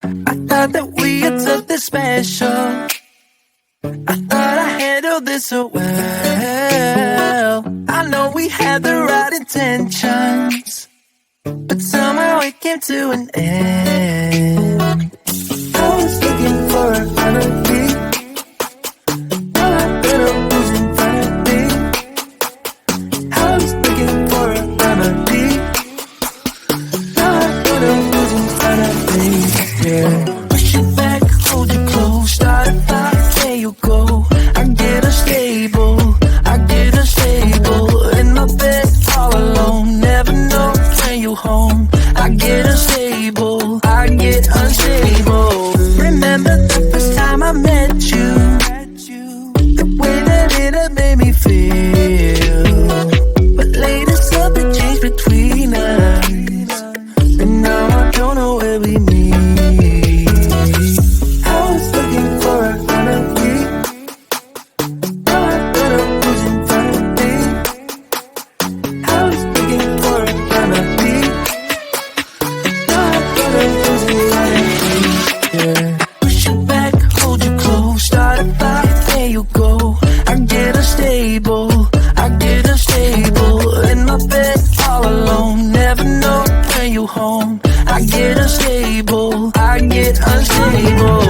I thought that we had something special. I thought I handled this so well. I know we had the right intentions, but somehow it came to an end. I was looking for a remedy. All I better was in front of me. I was looking for a remedy. All I better was in front of me. Yeah. Push it back, hold you close, start a fire, there you go. I get unstable, I get unstable. In my bed all alone, never know when you home. I get unstable, I get unstable. Remember the first time I met you, the way that it had made me feel. But later something changed between us, and now I don't know where we meet. I was looking for a remedy. All I better was in front of me. I was looking for a remedy. All I better was in front of me. Yeah. Push you back, hold you close, start a fire, there you go. I get unstable, I get unstable. In my bed all alone, never know when you home. I get unstable, I get unstable.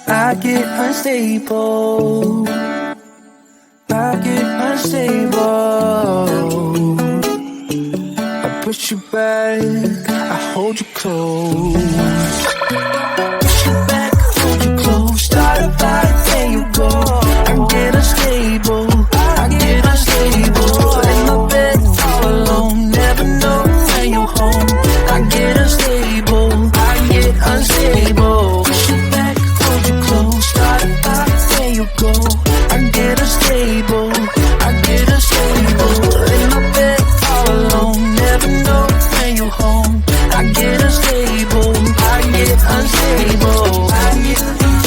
I get unstable, I get unstable. I push you back, I hold you close. Push you back, hold you close, start a fire, there you go. I get unstable, I get unstable. In my bed all alone, never know when you home. I get unstable, I get unstable. Push you back, hold you close, start a fire, there you go. I get unstable, I get unstable. In my bed all alone, never know when you home. I get unstable, I get unstable. I get unstable.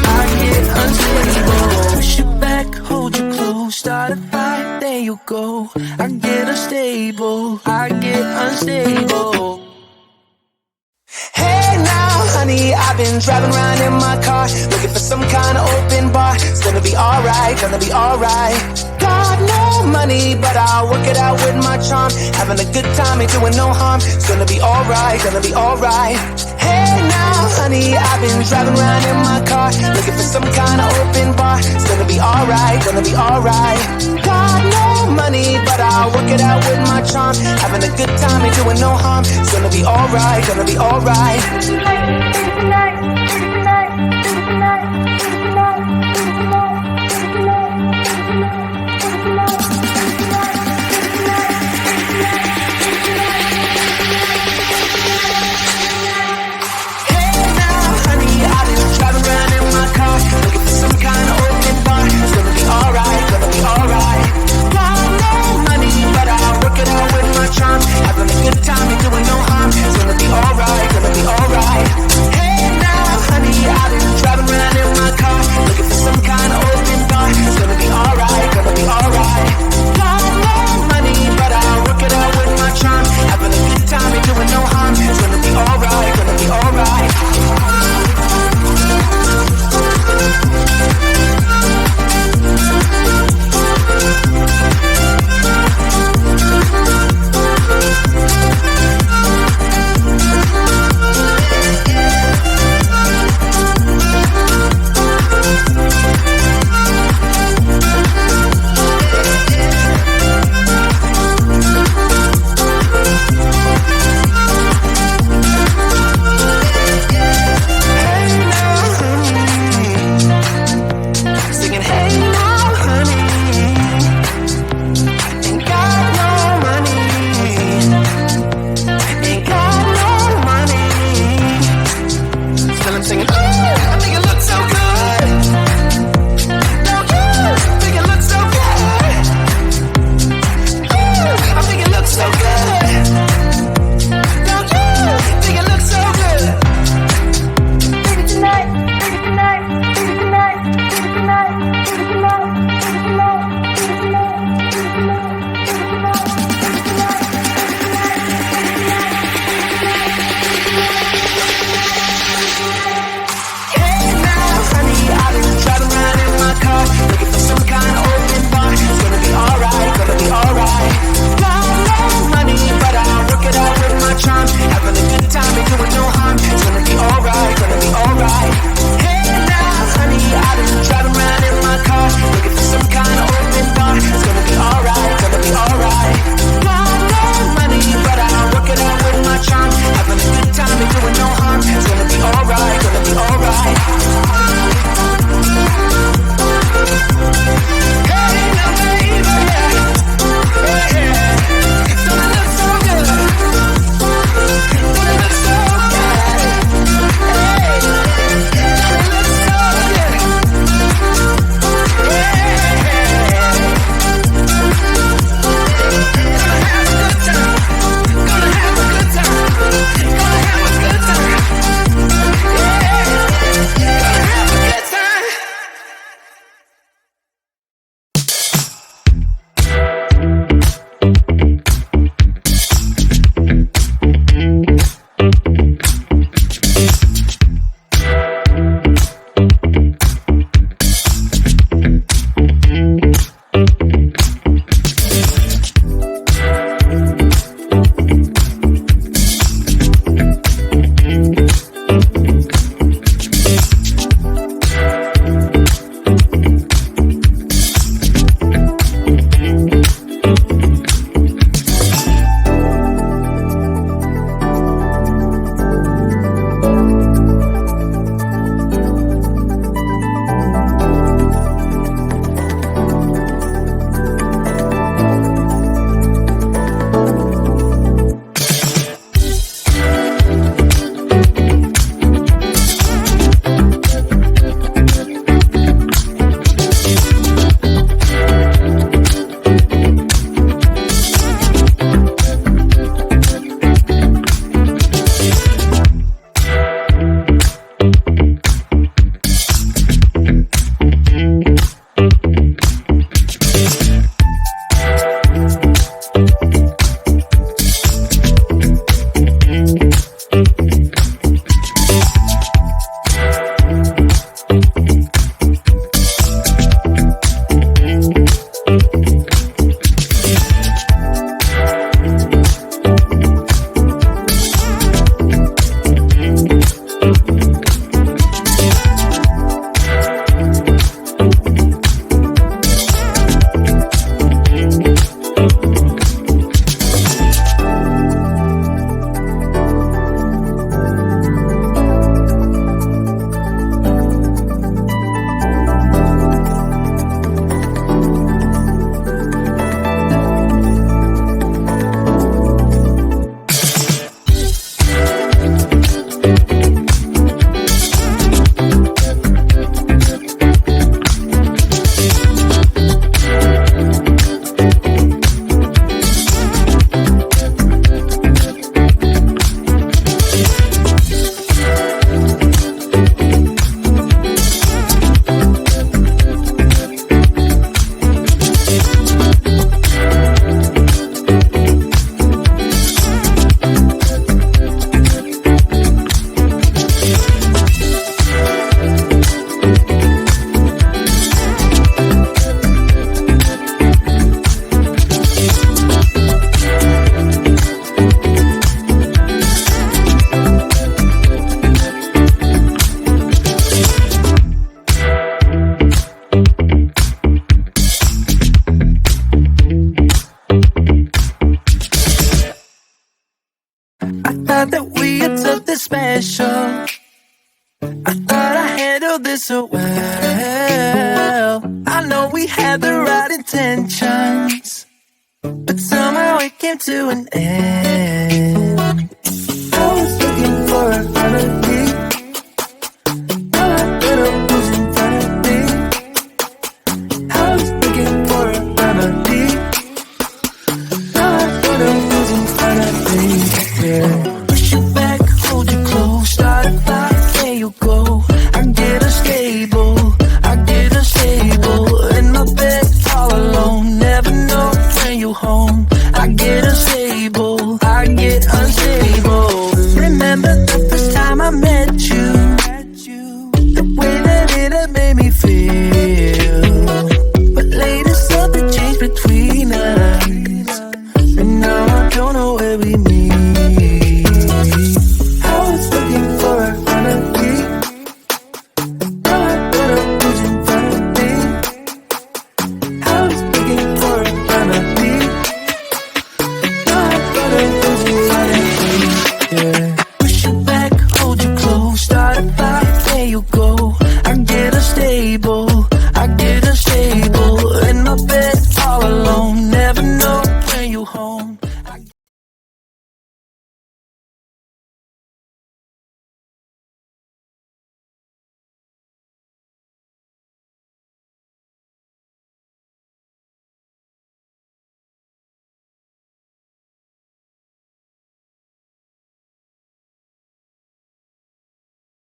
I get unstable. Push you back, hold you close, start a fire, there you go. I get unstable, I get unstable. Hey now, honey, I've been driving around in my car, looking for some kind of open bar. It's gonna be alright, gonna be alright. Got no money, but I'll work it out with my charm. Having a good time, ain't doing no harm. It's gonna be alright, gonna be alright. Hey now, honey, I've been driving around in my car, looking for some kind of open bar. It's gonna be alright, gonna be alright. Got no money, but I'll work it out with my charm. Having a good time, ain't doing no harm. It's gonna be alright, gonna be alright. Looking for some kind of open bar. It's gonna be alright, gonna be alright. Got no money, but I'll work it out with my charm. Having a good time, ain't doing no harm. It's gonna be alright, gonna be alright. Hey now, honey, charm, having a good time, ain't doing no harm. It's gonna be alright, gonna be alright. Hey now, honey, I've been driving around in my car, looking for some kind of open bar. It's gonna be alright, gonna be alright. Got no money, but I'll work it out with my charm, having a good time, ain't doing no harm. It's gonna be alright, gonna be alright. Hey now, baby, yeah, yeah. Don't it look so good? Don't it look so good? Hey, don't it look so good? Yeah. Gonna have a good time. Gonna have a good time. Gonna have a good time. Yeah. Gonna have a good time. special. I thought I handled this so well. I know we had the right intentions, but somehow it came to an end. I was looking for a remedy. All I ended up was insanity. I was looking for a remedy. All I ended up was insanity. Yeah. Push you back, hold you close, start a fight, there you go. I get unstable, in my bed all alone. Never know when you home. I get unstable, Remember the first time I met you, the way that it had made me feel. But later something changed between us.